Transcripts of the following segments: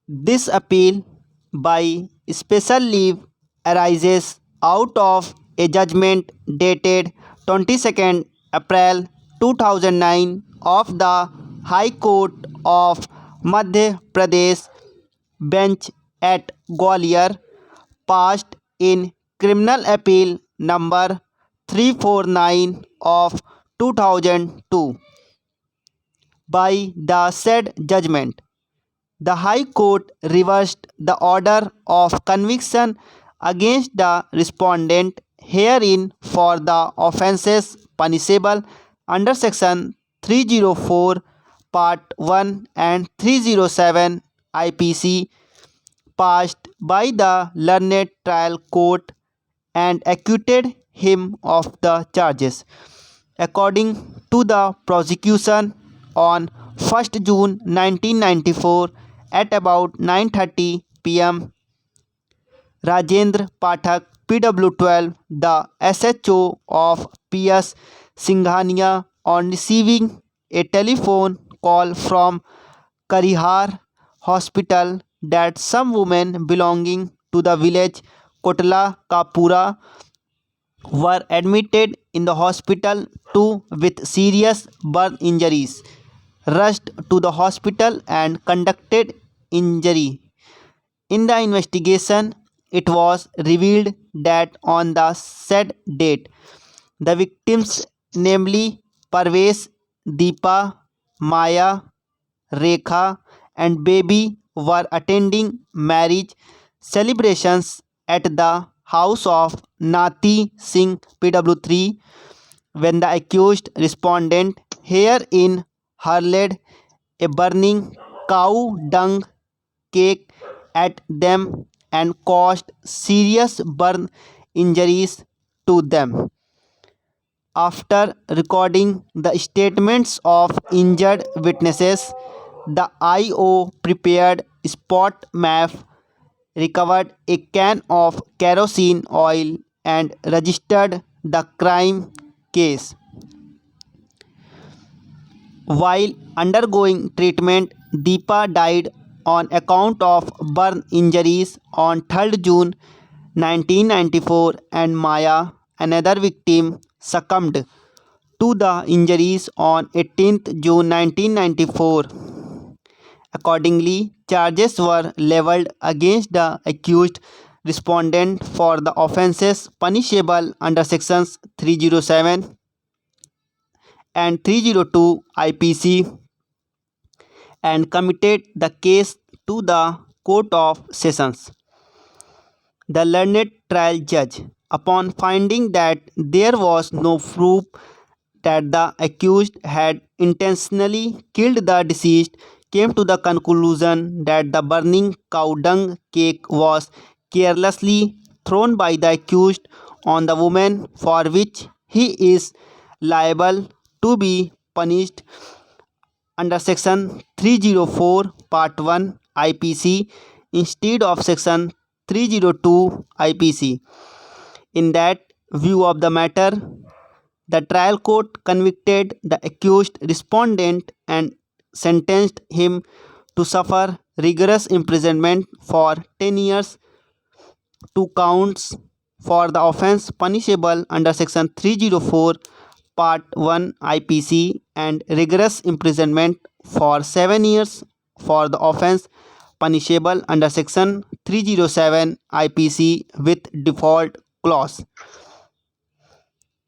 This appeal by special leave arises out of a judgment dated 22nd April 2009 of the High Court of Madhya Pradesh bench at Gwalior, passed in Criminal Appeal number 349 of 2002. By the said judgment, the High Court reversed the order of conviction against the respondent herein for the offences punishable under Section 304, Part 1 and 307 IPC, passed by the learned trial court, and acquitted him of the charges. According to the prosecution, on 1st June 1994 at about 9:30 p.m., Rajendra Pathak, PW12, the SHO of PS Singhania, on receiving a telephone call from Karihar Hospital that some women belonging to the village Kotla Kapura were admitted in the hospital too with serious burn injuries, rushed to the hospital and conducted injury. In the investigation, it was revealed that on the said date, the victims, namely Parvez, Deepa, Maya, Rekha, and Baby, were attending marriage celebrations at the house of Nati Singh PW3 when the accused respondent herein hurled a burning cow dung cake at them and caused serious burn injuries to them. After recording the statements of injured witnesses, the IO prepared spot map, recovered a can of kerosene oil, and registered the crime case. While undergoing treatment, Deepa died on account of burn injuries on 3rd June 1994, and Maya, another victim, succumbed to the injuries on 18th June 1994. Accordingly, charges were leveled against the accused respondent for the offences punishable under sections 307 and 302 IPC, and committed the case to the Court of Sessions. The learned trial judge, upon finding that there was no proof that the accused had intentionally killed the deceased, came to the conclusion that the burning cow dung cake was carelessly thrown by the accused on the woman, for which he is liable to be punished under Section 304, Part 1 IPC instead of Section 302 IPC. In that view of the matter, the trial court convicted the accused respondent and sentenced him to suffer rigorous imprisonment for 10 years, 2 counts for the offence punishable under Section 304, Part 1 IPC, and rigorous imprisonment for 7 years for the offence punishable under Section 307 IPC with default clause.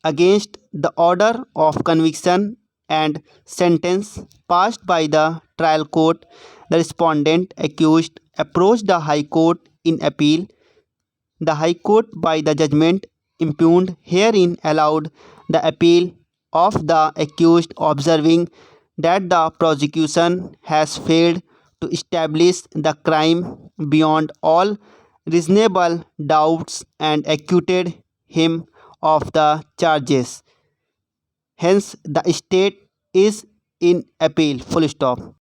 Against the order of conviction and sentence passed by the trial court, the respondent accused approached the High Court in appeal. The High Court, by the judgment impugned herein, allowed the appeal of the accused, observing that the prosecution has failed to establish the crime beyond all reasonable doubts and acquitted him of the charges. Hence, the state is in appeal. Full stop.